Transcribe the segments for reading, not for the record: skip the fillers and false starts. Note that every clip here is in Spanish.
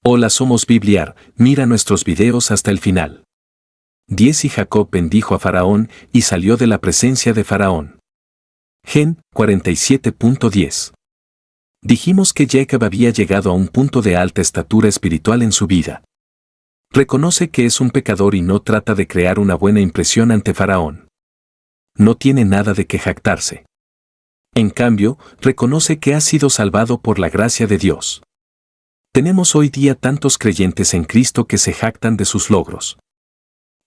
Hola, somos Bibliar, mira nuestros videos hasta el final. 10 Y Jacob bendijo a Faraón y salió de la presencia de Faraón. Gen 47.10. Dijimos que Jacob había llegado a un punto de alta estatura espiritual en su vida. Reconoce que es un pecador y no trata de crear una buena impresión ante Faraón. No tiene nada de qué jactarse. En cambio, reconoce que ha sido salvado por la gracia de Dios. Tenemos hoy día tantos creyentes en Cristo que se jactan de sus logros.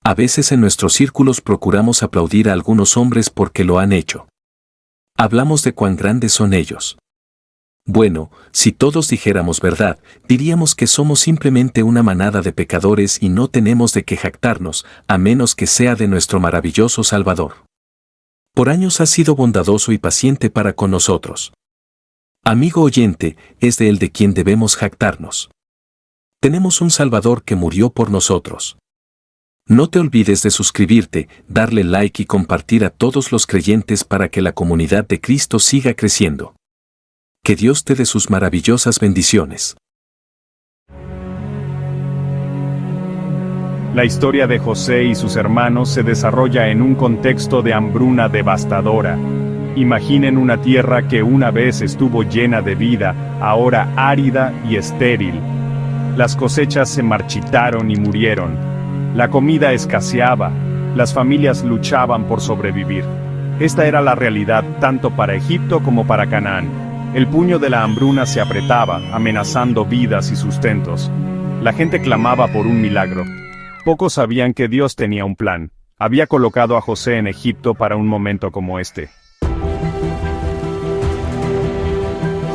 A veces en nuestros círculos procuramos aplaudir a algunos hombres porque lo han hecho. Hablamos de cuán grandes son ellos. Bueno, si todos dijéramos verdad, diríamos que somos simplemente una manada de pecadores y no tenemos de qué jactarnos, a menos que sea de nuestro maravilloso Salvador. Por años ha sido bondadoso y paciente para con nosotros. Amigo oyente, es de él de quien debemos jactarnos. Tenemos un Salvador que murió por nosotros. No te olvides de suscribirte, darle like y compartir a todos los creyentes para que la comunidad de Cristo siga creciendo. Que Dios te dé sus maravillosas bendiciones. La historia de José y sus hermanos se desarrolla en un contexto de hambruna devastadora. Imaginen una tierra que una vez estuvo llena de vida, ahora árida y estéril. Las cosechas se marchitaron y murieron. La comida escaseaba, las familias luchaban por sobrevivir. Esta era la realidad tanto para Egipto como para Canaán. El puño de la hambruna se apretaba, amenazando vidas y sustentos. La gente clamaba por un milagro. Pocos sabían que Dios tenía un plan. Había colocado a José en Egipto para un momento como este.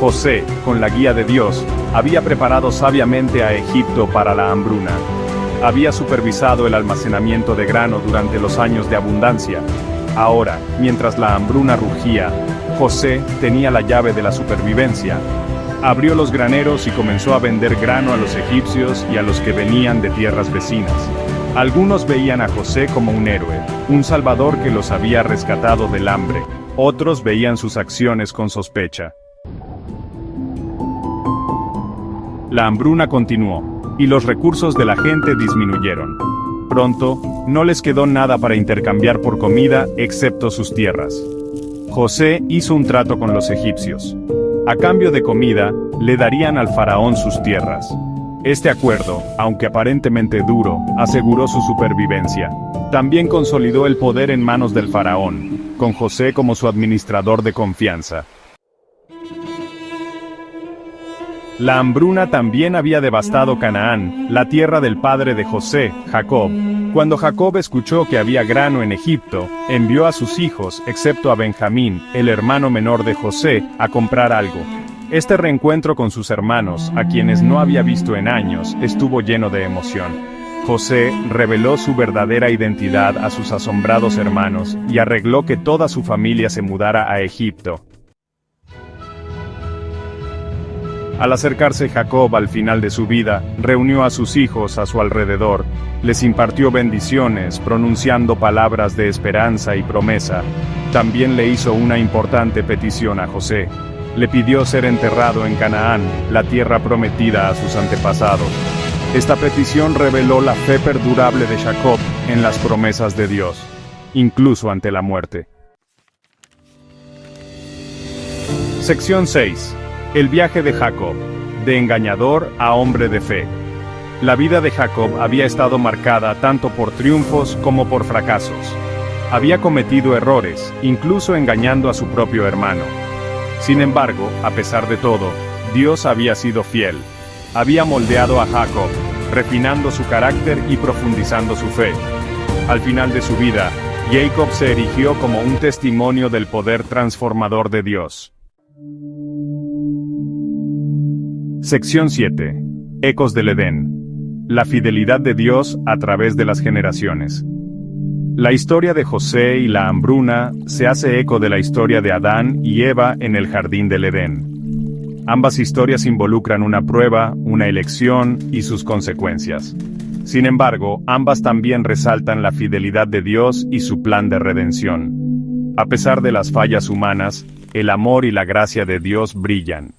José, con la guía de Dios, había preparado sabiamente a Egipto para la hambruna. Había supervisado el almacenamiento de grano durante los años de abundancia. Ahora, mientras la hambruna rugía, José tenía la llave de la supervivencia. Abrió los graneros y comenzó a vender grano a los egipcios y a los que venían de tierras vecinas. Algunos veían a José como un héroe, un salvador que los había rescatado del hambre. Otros veían sus acciones con sospecha. La hambruna continuó, y los recursos de la gente disminuyeron. Pronto, no les quedó nada para intercambiar por comida excepto sus tierras. José hizo un trato con los egipcios. A cambio de comida, le darían al faraón sus tierras. Este acuerdo, aunque aparentemente duro, aseguró su supervivencia. También consolidó el poder en manos del faraón, con José como su administrador de confianza. La hambruna también había devastado Canaán, la tierra del padre de José, Jacob. Cuando Jacob escuchó que había grano en Egipto, envió a sus hijos, excepto a Benjamín, el hermano menor de José, a comprar algo. Este reencuentro con sus hermanos, a quienes no había visto en años, estuvo lleno de emoción. José reveló su verdadera identidad a sus asombrados hermanos y arregló que toda su familia se mudara a Egipto. Al acercarse Jacob al final de su vida, reunió a sus hijos a su alrededor, les impartió bendiciones, pronunciando palabras de esperanza y promesa. También le hizo una importante petición a José. Le pidió ser enterrado en Canaán, la tierra prometida a sus antepasados. Esta petición reveló la fe perdurable de Jacob en las promesas de Dios, incluso ante la muerte. Sección 6. El viaje de Jacob, de engañador a hombre de fe. La vida de Jacob había estado marcada tanto por triunfos como por fracasos. Había cometido errores, incluso engañando a su propio hermano. Sin embargo, a pesar de todo, Dios había sido fiel. Había moldeado a Jacob, refinando su carácter y profundizando su fe. Al final de su vida, Jacob se erigió como un testimonio del poder transformador de Dios. Sección 7. Ecos del Edén. La fidelidad de Dios a través de las generaciones. La historia de José y la hambruna se hace eco de la historia de Adán y Eva en el jardín del Edén. Ambas historias involucran una prueba, una elección y sus consecuencias. Sin embargo, ambas también resaltan la fidelidad de Dios y su plan de redención. A pesar de las fallas humanas, el amor y la gracia de Dios brillan.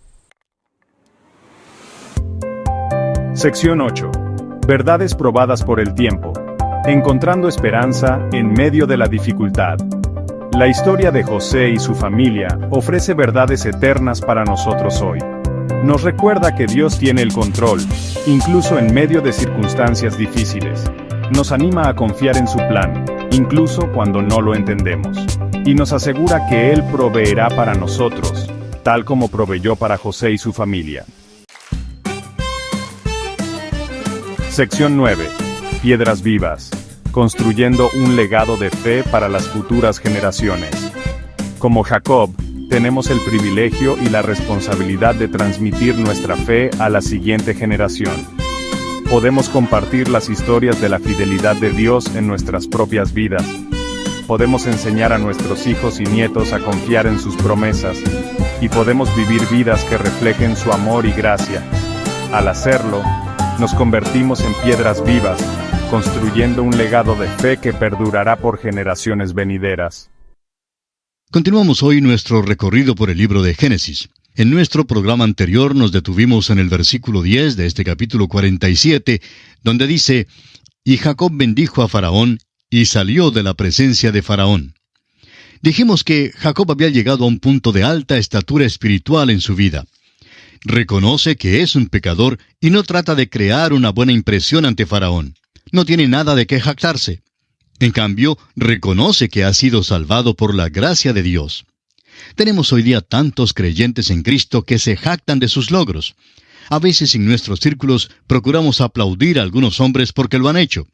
Sección 8. Verdades probadas por el tiempo. Encontrando esperanza en medio de la dificultad. La historia de José y su familia ofrece verdades eternas para nosotros hoy. Nos recuerda que Dios tiene el control, incluso en medio de circunstancias difíciles. Nos anima a confiar en su plan, incluso cuando no lo entendemos. Y nos asegura que Él proveerá para nosotros, tal como proveyó para José y su familia. Sección 9. Piedras vivas. Construyendo un legado de fe para las futuras generaciones. Como Jacob, tenemos el privilegio y la responsabilidad de transmitir nuestra fe a la siguiente generación. Podemos compartir las historias de la fidelidad de Dios en nuestras propias vidas. Podemos enseñar a nuestros hijos y nietos a confiar en sus promesas, y podemos vivir vidas que reflejen su amor y gracia. Al hacerlo, nos convertimos en piedras vivas, construyendo un legado de fe que perdurará por generaciones venideras. Continuamos hoy nuestro recorrido por el libro de Génesis. En nuestro programa anterior nos detuvimos en el versículo 10 de este capítulo 47, donde dice: «Y Jacob bendijo a Faraón, y salió de la presencia de Faraón». Dijimos que Jacob había llegado a un punto de alta estatura espiritual en su vida. Reconoce que es un pecador y no trata de crear una buena impresión ante Faraón. No tiene nada de qué jactarse. En cambio, reconoce que ha sido salvado por la gracia de Dios. Tenemos hoy día tantos creyentes en Cristo que se jactan de sus logros. A veces en nuestros círculos procuramos aplaudir a algunos hombres porque lo han hecho.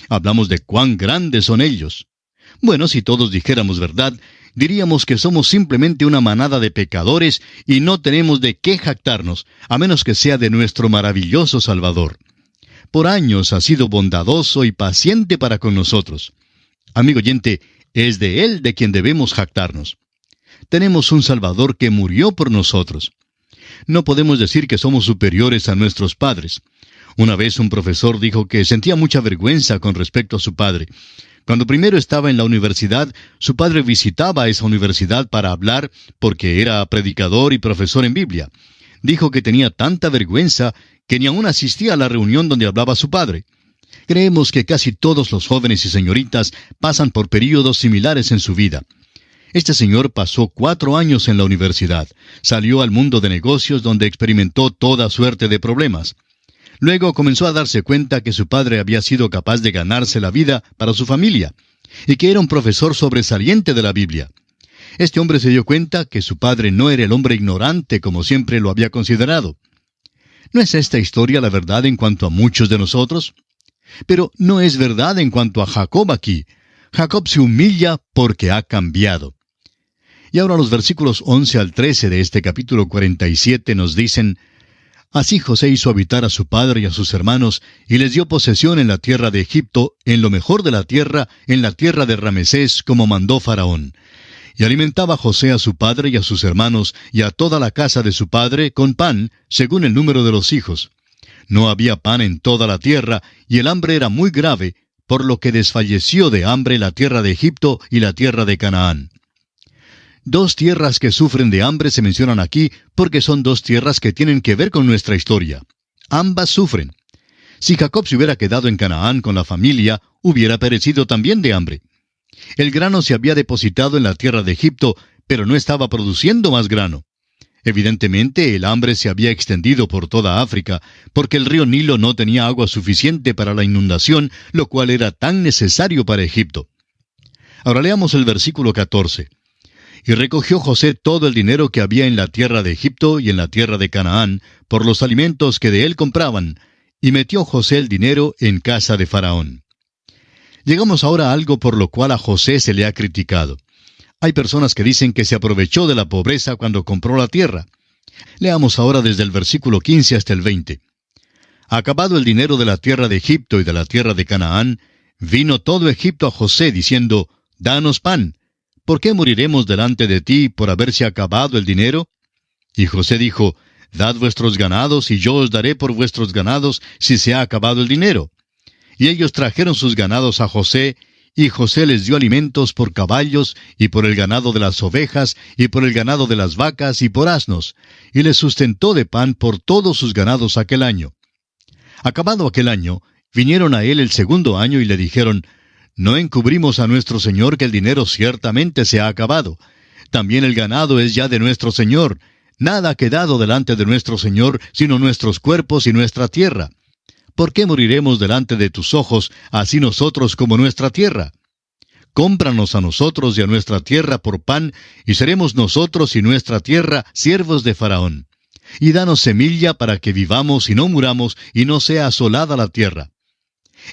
Hablamos de cuán grandes son ellos. Bueno, si todos dijéramos verdad, diríamos que somos simplemente una manada de pecadores y no tenemos de qué jactarnos, a menos que sea de nuestro maravilloso Salvador. Por años ha sido bondadoso y paciente para con nosotros. Amigo oyente, es de Él de quien debemos jactarnos. Tenemos un Salvador que murió por nosotros. No podemos decir que somos superiores a nuestros padres. Una vez un profesor dijo que sentía mucha vergüenza con respecto a su padre. Cuando primero estaba en la universidad, su padre visitaba esa universidad para hablar porque era predicador y profesor en Biblia. Dijo que tenía tanta vergüenza que ni aún asistía a la reunión donde hablaba su padre. Creemos que casi todos los jóvenes y señoritas pasan por períodos similares en su vida. Este señor pasó 4 años en la universidad. Salió al mundo de negocios donde experimentó toda suerte de problemas. Luego comenzó a darse cuenta que su padre había sido capaz de ganarse la vida para su familia, y que era un profesor sobresaliente de la Biblia. Este hombre se dio cuenta que su padre no era el hombre ignorante como siempre lo había considerado. ¿No es esta historia la verdad en cuanto a muchos de nosotros? Pero no es verdad en cuanto a Jacob aquí. Jacob se humilla porque ha cambiado. Y ahora los versículos 11 al 13 de este capítulo 47 nos dicen: «Así José hizo habitar a su padre y a sus hermanos, y les dio posesión en la tierra de Egipto, en lo mejor de la tierra, en la tierra de Ramesés, como mandó Faraón. Y alimentaba José a su padre y a sus hermanos, y a toda la casa de su padre, con pan, según el número de los hijos. No había pan en toda la tierra, y el hambre era muy grave, por lo que desfalleció de hambre la tierra de Egipto y la tierra de Canaán». 2 tierras que sufren de hambre se mencionan aquí porque son 2 tierras que tienen que ver con nuestra historia. Ambas sufren. Si Jacob se hubiera quedado en Canaán con la familia, hubiera perecido también de hambre. El grano se había depositado en la tierra de Egipto, pero no estaba produciendo más grano. Evidentemente, el hambre se había extendido por toda África, porque el río Nilo no tenía agua suficiente para la inundación, lo cual era tan necesario para Egipto. Ahora leamos el versículo 14. «Y recogió José todo el dinero que había en la tierra de Egipto y en la tierra de Canaán, por los alimentos que de él compraban, y metió José el dinero en casa de Faraón». Llegamos ahora a algo por lo cual a José se le ha criticado. Hay personas que dicen que se aprovechó de la pobreza cuando compró la tierra. Leamos ahora desde el versículo 15 hasta el 20. «Acabado el dinero de la tierra de Egipto y de la tierra de Canaán, vino todo Egipto a José diciendo: Danos pan. ¿Por qué moriremos delante de ti por haberse acabado el dinero? Y José dijo: Dad vuestros ganados, y yo os daré por vuestros ganados si se ha acabado el dinero. Y ellos trajeron sus ganados a José, y José les dio alimentos por caballos, y por el ganado de las ovejas, y por el ganado de las vacas, y por asnos, y les sustentó de pan por todos sus ganados aquel año. Acabado aquel año, vinieron a él el segundo año y le dijeron, «No encubrimos a nuestro señor que el dinero ciertamente se ha acabado. También el ganado es ya de nuestro señor. Nada ha quedado delante de nuestro señor, sino nuestros cuerpos y nuestra tierra. ¿Por qué moriremos delante de tus ojos, así nosotros como nuestra tierra? Cómpranos a nosotros y a nuestra tierra por pan, y seremos nosotros y nuestra tierra siervos de Faraón. Y danos semilla para que vivamos y no muramos, y no sea asolada la tierra».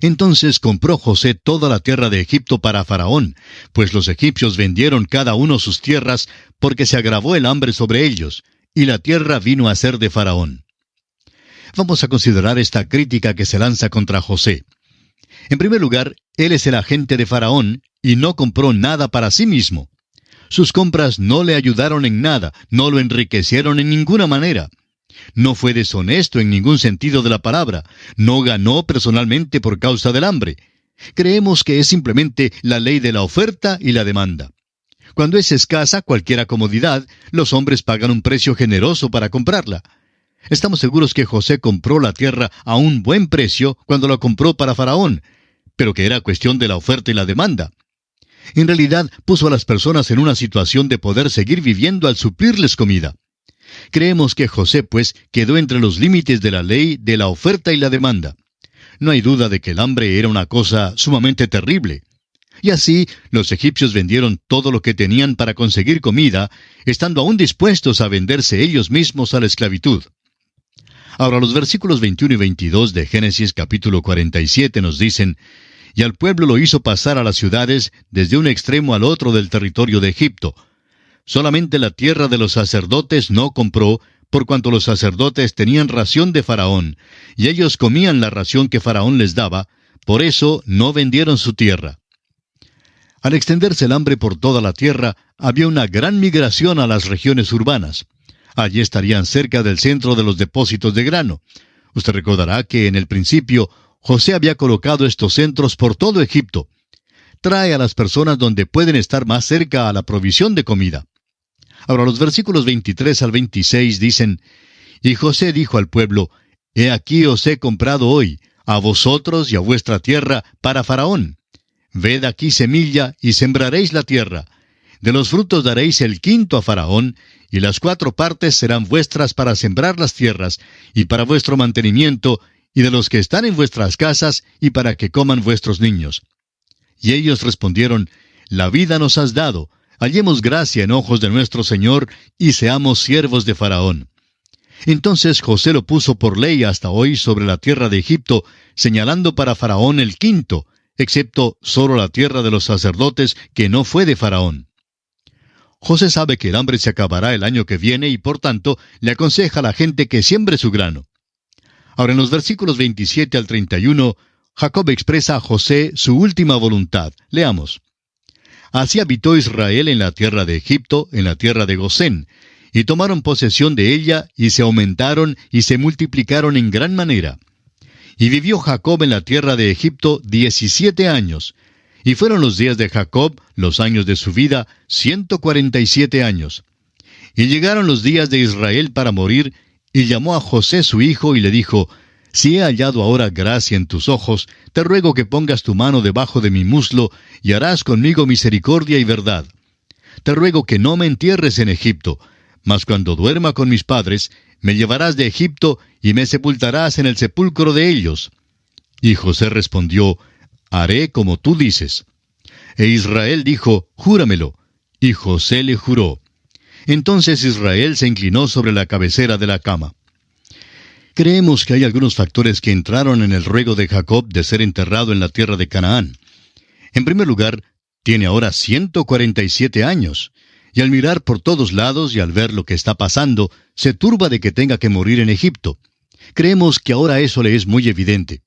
Entonces compró José toda la tierra de Egipto para Faraón, pues los egipcios vendieron cada uno sus tierras, porque se agravó el hambre sobre ellos, y la tierra vino a ser de Faraón. Vamos a considerar esta crítica que se lanza contra José. En primer lugar, él es el agente de Faraón, y no compró nada para sí mismo. Sus compras no le ayudaron en nada, no lo enriquecieron en ninguna manera. No fue deshonesto en ningún sentido de la palabra. No ganó personalmente por causa del hambre. Creemos que es simplemente la ley de la oferta y la demanda. Cuando es escasa cualquier comodidad, los hombres pagan un precio generoso para comprarla. Estamos seguros que José compró la tierra a un buen precio cuando la compró para Faraón, pero que era cuestión de la oferta y la demanda. En realidad, puso a las personas en una situación de poder seguir viviendo al suplirles comida. Creemos que José, pues, quedó entre los límites de la ley de la oferta y la demanda. No hay duda de que el hambre era una cosa sumamente terrible. Y así, los egipcios vendieron todo lo que tenían para conseguir comida, estando aún dispuestos a venderse ellos mismos a la esclavitud. Ahora, los versículos 21 y 22 de Génesis capítulo 47 nos dicen, «Y al pueblo lo hizo pasar a las ciudades desde un extremo al otro del territorio de Egipto. Solamente la tierra de los sacerdotes no compró, por cuanto los sacerdotes tenían ración de Faraón, y ellos comían la ración que Faraón les daba, por eso no vendieron su tierra». Al extenderse el hambre por toda la tierra, había una gran migración a las regiones urbanas. Allí estarían cerca del centro de los depósitos de grano. Usted recordará que en el principio José había colocado estos centros por todo Egipto. Trae a las personas donde pueden estar más cerca a la provisión de comida. Ahora los versículos 23 al 26 dicen, «Y José dijo al pueblo, He aquí os he comprado hoy, a vosotros y a vuestra tierra, para Faraón. Ved aquí semilla, y sembraréis la tierra. De los frutos daréis el quinto a Faraón, y las 4 partes serán vuestras para sembrar las tierras, y para vuestro mantenimiento, y de los que están en vuestras casas, y para que coman vuestros niños». Y ellos respondieron, «La vida nos has dado, hallemos gracia en ojos de nuestro Señor, y seamos siervos de Faraón». Entonces José lo puso por ley hasta hoy sobre la tierra de Egipto, señalando para Faraón el quinto, excepto solo la tierra de los sacerdotes, que no fue de Faraón. José sabe que el hambre se acabará el año que viene y por tanto le aconseja a la gente que siembre su grano. Ahora en los versículos 27 al 31, Jacob expresa a José su última voluntad. Leamos. «Así habitó Israel en la tierra de Egipto, en la tierra de Gosén, y tomaron posesión de ella, y se aumentaron, y se multiplicaron en gran manera. Y vivió Jacob en la tierra de Egipto 17 años, y fueron los días de Jacob, los años de su vida, 147 años. Y llegaron los días de Israel para morir, y llamó a José su hijo, y le dijo, Si he hallado ahora gracia en tus ojos, te ruego que pongas tu mano debajo de mi muslo, y harás conmigo misericordia y verdad. Te ruego que no me entierres en Egipto, mas cuando duerma con mis padres, me llevarás de Egipto, y me sepultarás en el sepulcro de ellos. Y José respondió, Haré como tú dices. E Israel dijo, Júramelo. Y José le juró. Entonces Israel se inclinó sobre la cabecera de la cama. Creemos que hay algunos factores que entraron en el ruego de Jacob de ser enterrado en la tierra de Canaán. En primer lugar, tiene ahora 147 años. Y al mirar por todos lados y al ver lo que está pasando, se turba de que tenga que morir en Egipto. Creemos que ahora eso le es muy evidente.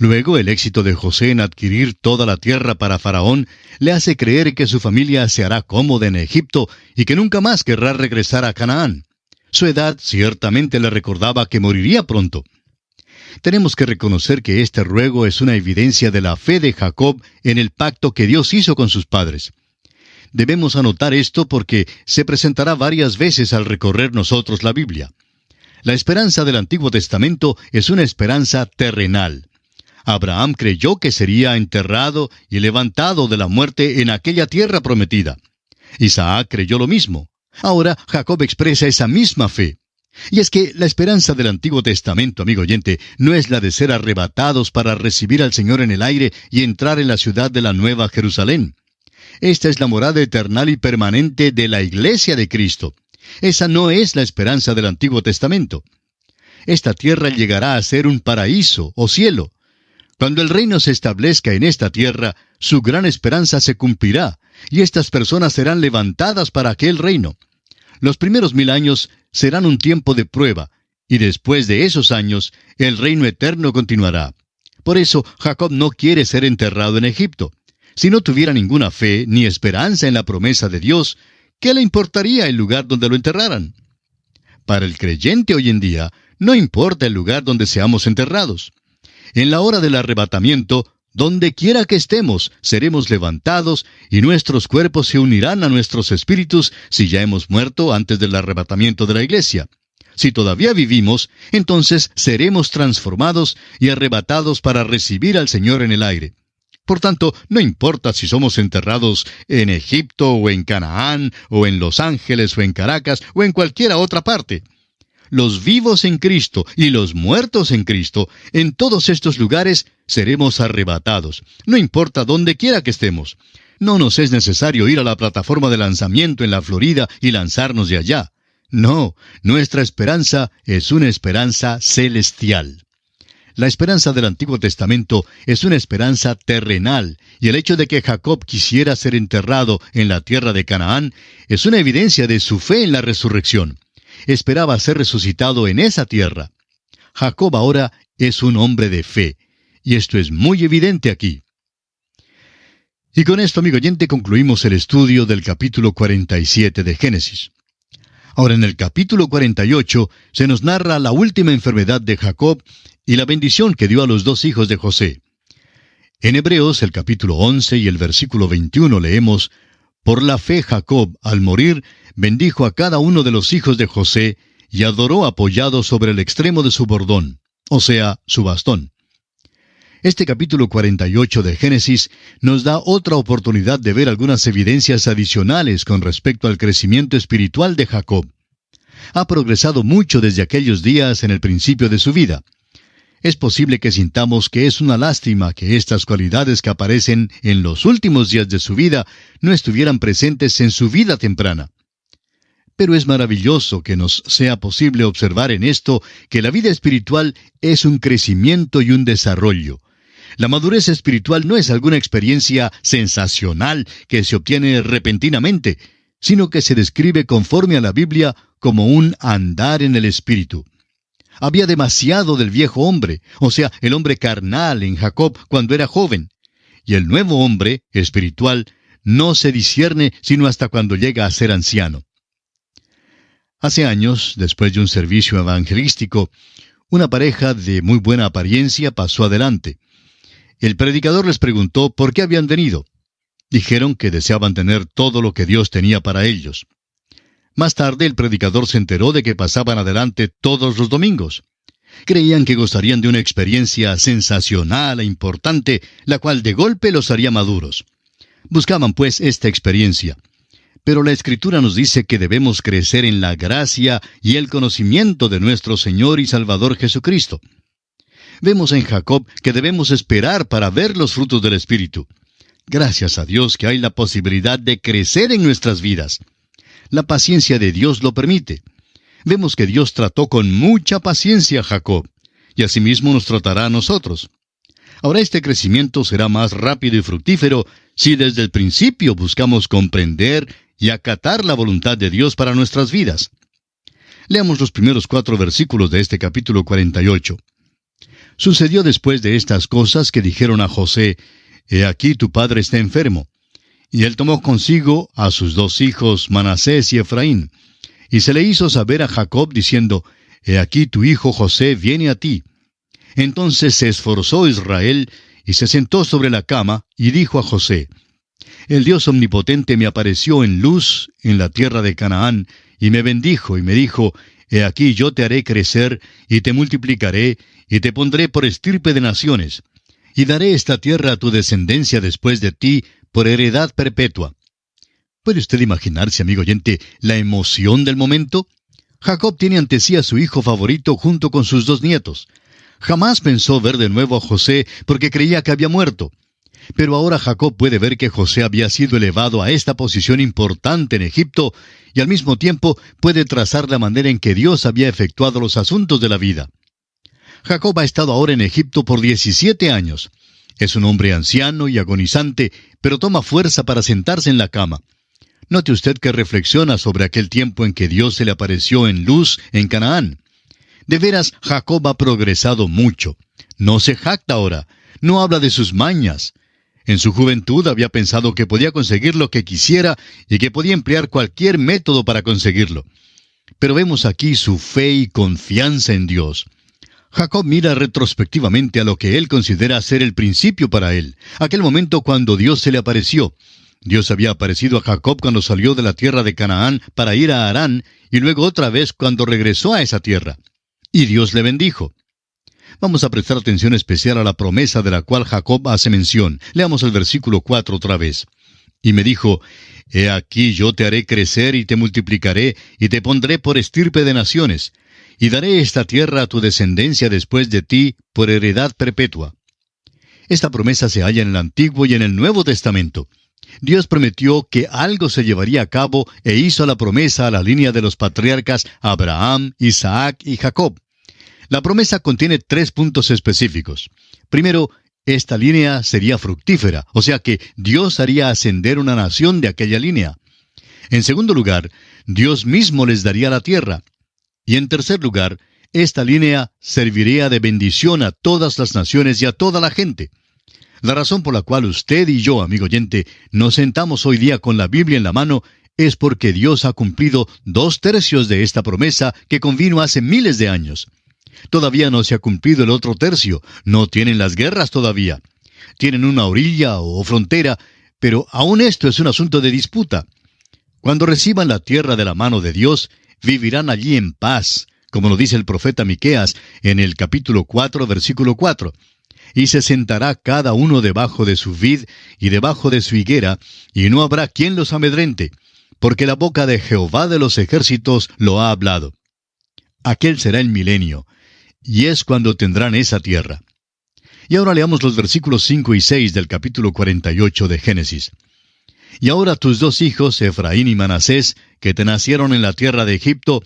Luego, el éxito de José en adquirir toda la tierra para Faraón le hace creer que su familia se hará cómoda en Egipto y que nunca más querrá regresar a Canaán. Su edad ciertamente le recordaba que moriría pronto. Tenemos que reconocer que este ruego es una evidencia de la fe de Jacob en el pacto que Dios hizo con sus padres. Debemos anotar esto porque se presentará varias veces al recorrer nosotros la Biblia. La esperanza del Antiguo Testamento es una esperanza terrenal. Abraham creyó que sería enterrado y levantado de la muerte en aquella tierra prometida. Isaac creyó lo mismo. Ahora Jacob expresa esa misma fe. Y es que la esperanza del Antiguo Testamento, amigo oyente, no es la de ser arrebatados para recibir al Señor en el aire y entrar en la ciudad de la Nueva Jerusalén. Esta es la morada eternal y permanente de la Iglesia de Cristo. Esa no es la esperanza del Antiguo Testamento. Esta tierra llegará a ser un paraíso o cielo. Cuando el reino se establezca en esta tierra, su gran esperanza se cumplirá, y estas personas serán levantadas para aquel reino. Los primeros 1000 años serán un tiempo de prueba, y después de esos años, el reino eterno continuará. Por eso, Jacob no quiere ser enterrado en Egipto. Si no tuviera ninguna fe ni esperanza en la promesa de Dios, ¿qué le importaría el lugar donde lo enterraran? Para el creyente hoy en día, no importa el lugar donde seamos enterrados. En la hora del arrebatamiento, donde quiera que estemos, seremos levantados y nuestros cuerpos se unirán a nuestros espíritus si ya hemos muerto antes del arrebatamiento de la iglesia. Si todavía vivimos, entonces seremos transformados y arrebatados para recibir al Señor en el aire. Por tanto, no importa si somos enterrados en Egipto o en Canaán o en Los Ángeles o en Caracas o en cualquiera otra parte. Los vivos en Cristo y los muertos en Cristo, en todos estos lugares seremos arrebatados. No importa dónde quiera que estemos. No nos es necesario ir a la plataforma de lanzamiento en la Florida y lanzarnos de allá. No, nuestra esperanza es una esperanza celestial. La esperanza del Antiguo Testamento es una esperanza terrenal, y el hecho de que Jacob quisiera ser enterrado en la tierra de Canaán es una evidencia de su fe en la resurrección. Esperaba ser resucitado en esa tierra. Jacob ahora es un hombre de fe, y esto es muy evidente aquí. Y con esto, amigo oyente, concluimos el estudio del capítulo 47 de Génesis. Ahora, en el capítulo 48 se nos narra la última enfermedad de Jacob y la bendición que dio a los 2 hijos de José. En Hebreos, el capítulo 11 y el versículo 21 leemos: Por la fe Jacob, al morir, bendijo a cada uno de los hijos de José y adoró apoyado sobre el extremo de su bordón, o sea, su bastón. Este capítulo 48 de Génesis nos da otra oportunidad de ver algunas evidencias adicionales con respecto al crecimiento espiritual de Jacob. Ha progresado mucho desde aquellos días en el principio de su vida. Es posible que sintamos que es una lástima que estas cualidades que aparecen en los últimos días de su vida no estuvieran presentes en su vida temprana. Pero es maravilloso que nos sea posible observar en esto que la vida espiritual es un crecimiento y un desarrollo. La madurez espiritual no es alguna experiencia sensacional que se obtiene repentinamente, sino que se describe conforme a la Biblia como un andar en el Espíritu. Había demasiado del viejo hombre, o sea, el hombre carnal en Jacob cuando era joven. Y el nuevo hombre, espiritual, no se discierne sino hasta cuando llega a ser anciano. Hace años, después de un servicio evangelístico, una pareja de muy buena apariencia pasó adelante. El predicador les preguntó por qué habían venido. Dijeron que deseaban tener todo lo que Dios tenía para ellos. Más tarde el predicador se enteró de que pasaban adelante todos los domingos. Creían que gozarían de una experiencia sensacional e importante, la cual de golpe los haría maduros. Buscaban pues esta experiencia. Pero la Escritura nos dice que debemos crecer en la gracia y el conocimiento de nuestro Señor y Salvador Jesucristo. Vemos en Jacob que debemos esperar para ver los frutos del Espíritu. Gracias a Dios que hay la posibilidad de crecer en nuestras vidas. La paciencia de Dios lo permite. Vemos que Dios trató con mucha paciencia a Jacob, y asimismo nos tratará a nosotros. Ahora este crecimiento será más rápido y fructífero si desde el principio buscamos comprender y acatar la voluntad de Dios para nuestras vidas. Leamos los primeros 4 versículos de este capítulo 48. Sucedió después de estas cosas que dijeron a José: He aquí tu padre está enfermo. Y él tomó consigo a sus 2 hijos, Manasés y Efraín. Y se le hizo saber a Jacob diciendo: He aquí tu hijo José viene a ti. Entonces se esforzó Israel y se sentó sobre la cama y dijo a José: El Dios omnipotente me apareció en luz en la tierra de Canaán y me bendijo y me dijo: He aquí yo te haré crecer, y te multiplicaré, y te pondré por estirpe de naciones, y daré esta tierra a tu descendencia después de ti, por heredad perpetua. ¿Puede usted imaginarse, amigo oyente, la emoción del momento? Jacob tiene ante sí a su hijo favorito junto con sus 2 nietos. Jamás pensó ver de nuevo a José porque creía que había muerto. Pero ahora Jacob puede ver que José había sido elevado a esta posición importante en Egipto y al mismo tiempo puede trazar la manera en que Dios había efectuado los asuntos de la vida. Jacob ha estado ahora en Egipto por 17 años. Es un hombre anciano y agonizante, pero toma fuerza para sentarse en la cama. Note usted que reflexiona sobre aquel tiempo en que Dios se le apareció en luz en Canaán. De veras, Jacob ha progresado mucho. No se jacta ahora, no habla de sus mañas. En su juventud había pensado que podía conseguir lo que quisiera y que podía emplear cualquier método para conseguirlo. Pero vemos aquí su fe y confianza en Dios. Jacob mira retrospectivamente a lo que él considera ser el principio para él, aquel momento cuando Dios se le apareció. Dios había aparecido a Jacob cuando salió de la tierra de Canaán para ir a Harán, y luego otra vez cuando regresó a esa tierra. Y Dios le bendijo. Vamos a prestar atención especial a la promesa de la cual Jacob hace mención. Leamos el versículo 4 otra vez. Y me dijo, He aquí yo te haré crecer y te multiplicaré, y te pondré por estirpe de naciones, y daré esta tierra a tu descendencia después de ti por heredad perpetua. Esta promesa se halla en el Antiguo y en el Nuevo Testamento. Dios prometió que algo se llevaría a cabo e hizo la promesa a la línea de los patriarcas Abraham, Isaac y Jacob. La promesa contiene 3 puntos específicos. Primero, esta línea sería fructífera, o sea que Dios haría ascender una nación de aquella línea. En segundo lugar, Dios mismo les daría la tierra. Y en tercer lugar, esta línea serviría de bendición a todas las naciones y a toda la gente. La razón por la cual usted y yo, amigo oyente, nos sentamos hoy día con la Biblia en la mano es porque Dios ha cumplido 2/3 de esta promesa que convino hace miles de años. Todavía no se ha cumplido el otro tercio, no tienen las guerras todavía. Tienen una orilla o frontera, pero aún esto es un asunto de disputa. Cuando reciban la tierra de la mano de Dios, vivirán allí en paz, como lo dice el profeta Miqueas en el capítulo 4, versículo 4. Y se sentará cada uno debajo de su vid y debajo de su higuera, y no habrá quien los amedrente, porque la boca de Jehová de los ejércitos lo ha hablado. Aquel será el milenio, y es cuando tendrán esa tierra. Y ahora leamos los versículos 5 y 6 del capítulo 48 de Génesis. Y ahora tus 2 hijos, Efraín y Manasés, que te nacieron en la tierra de Egipto,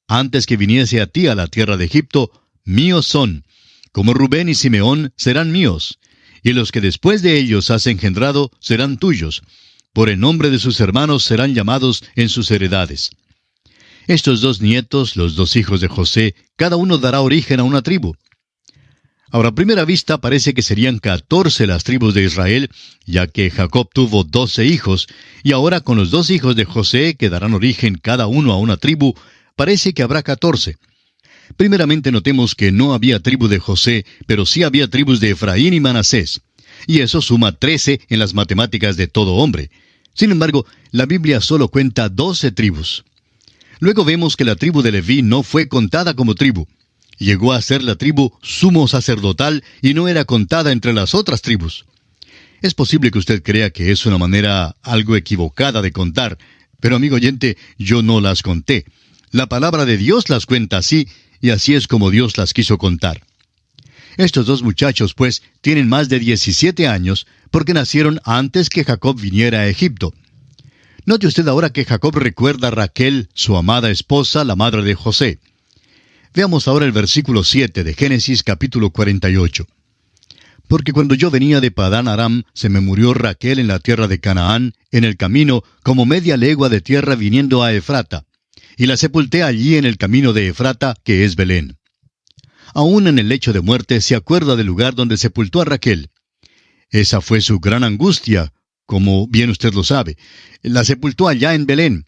antes que viniese a ti a la tierra de Egipto, míos son, como Rubén y Simeón serán míos, y los que después de ellos has engendrado serán tuyos. Por el nombre de sus hermanos serán llamados en sus heredades. Estos 2 nietos, los 2 hijos de José, cada uno dará origen a una tribu. Ahora, a primera vista parece que serían 14 las tribus de Israel, ya que Jacob tuvo 12 hijos, y ahora con los 2 hijos de José, que darán origen cada uno a una tribu, parece que habrá 14. Primeramente notemos que no había tribu de José, pero sí había tribus de Efraín y Manasés. Y eso suma 13 en las matemáticas de todo hombre. Sin embargo, la Biblia solo cuenta 12 tribus. Luego vemos que la tribu de Leví no fue contada como tribu. Llegó a ser la tribu sumo sacerdotal y no era contada entre las otras tribus. Es posible que usted crea que es una manera algo equivocada de contar, pero amigo oyente, yo no las conté. La palabra de Dios las cuenta así, y así es como Dios las quiso contar. Estos 2 muchachos, pues, tienen más de 17 años, porque nacieron antes que Jacob viniera a Egipto. Note usted ahora que Jacob recuerda a Raquel, su amada esposa, la madre de José. Veamos ahora el versículo 7 de Génesis capítulo 48. Porque cuando yo venía de Padán Aram, se me murió Raquel en la tierra de Canaán, en el camino, como media legua de tierra viniendo a Efrata. Y la sepulté allí en el camino de Efrata, que es Belén. Aún en el lecho de muerte se acuerda del lugar donde sepultó a Raquel. Esa fue su gran angustia, como bien usted lo sabe. La sepultó allá en Belén.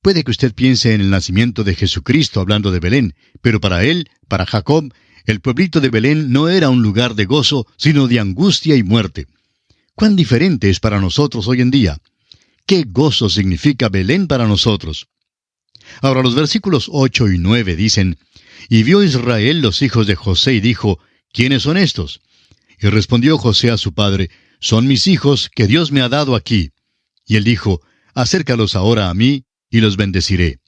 Puede que usted piense en el nacimiento de Jesucristo hablando de Belén, pero para él, para Jacob, el pueblito de Belén no era un lugar de gozo, sino de angustia y muerte. ¿Cuán diferente es para nosotros hoy en día? ¿Qué gozo significa Belén para nosotros? Ahora los versículos 8 y 9 dicen, «Y vio Israel los hijos de José y dijo, ¿quiénes son estos?» Y respondió José a su padre, «Son mis hijos que Dios me ha dado aquí». Y él dijo, «Acércalos ahora a mí, y los bendeciré».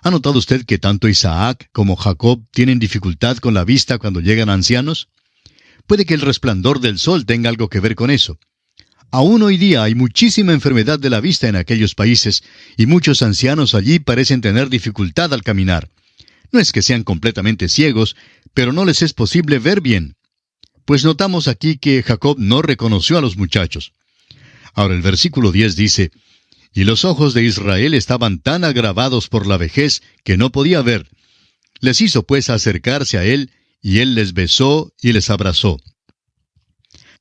¿Ha notado usted que tanto Isaac como Jacob tienen dificultad con la vista cuando llegan ancianos? Puede que el resplandor del sol tenga algo que ver con eso. Aún hoy día hay muchísima enfermedad de la vista en aquellos países, y muchos ancianos allí parecen tener dificultad al caminar. No es que sean completamente ciegos, pero no les es posible ver bien. Pues notamos aquí que Jacob no reconoció a los muchachos. Ahora el versículo 10 dice, «Y los ojos de Israel estaban tan agravados por la vejez que no podía ver. Les hizo pues acercarse a él, y él les besó y les abrazó».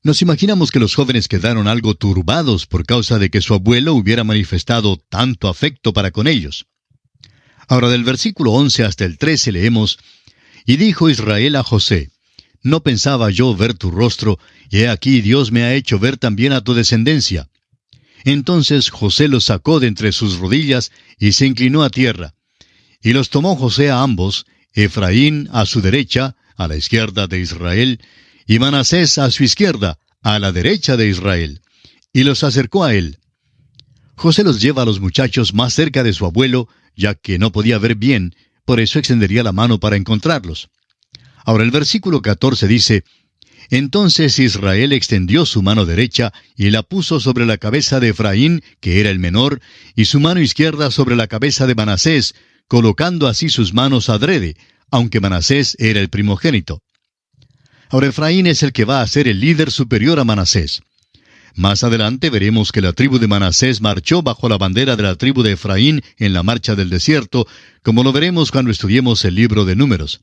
Nos imaginamos que los jóvenes quedaron algo turbados por causa de que su abuelo hubiera manifestado tanto afecto para con ellos. Ahora del versículo 11 hasta el 13 leemos, «Y dijo Israel a José, no pensaba yo ver tu rostro, y he aquí Dios me ha hecho ver también a tu descendencia». Entonces José los sacó de entre sus rodillas y se inclinó a tierra. Y los tomó José a ambos, Efraín a su derecha, a la izquierda de Israel, y Manasés a su izquierda, a la derecha de Israel, y los acercó a él. José los lleva a los muchachos más cerca de su abuelo, ya que no podía ver bien, por eso extendería la mano para encontrarlos. Ahora el versículo 14 dice, «Entonces Israel extendió su mano derecha y la puso sobre la cabeza de Efraín, que era el menor, y su mano izquierda sobre la cabeza de Manasés, colocando así sus manos adrede, aunque Manasés era el primogénito». Ahora Efraín es el que va a ser el líder superior a Manasés. Más adelante veremos que la tribu de Manasés marchó bajo la bandera de la tribu de Efraín en la marcha del desierto, como lo veremos cuando estudiemos el libro de Números.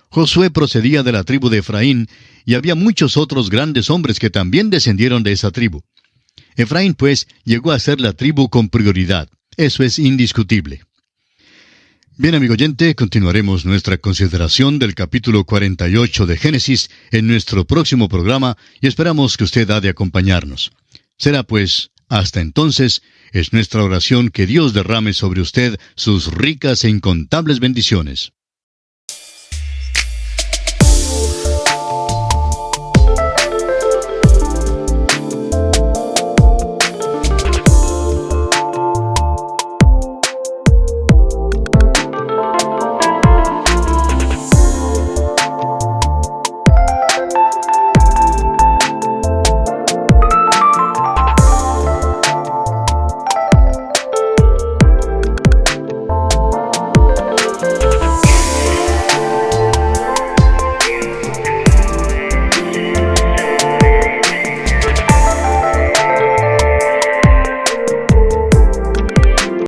Josué procedía de la tribu de Efraín, y había muchos otros grandes hombres que también descendieron de esa tribu. Efraín, pues, llegó a ser la tribu con prioridad. Eso es indiscutible. Bien, amigo oyente, continuaremos nuestra consideración del capítulo 48 de Génesis en nuestro próximo programa y esperamos que usted ha de acompañarnos. Será pues, hasta entonces, es nuestra oración que Dios derrame sobre usted sus ricas e incontables bendiciones.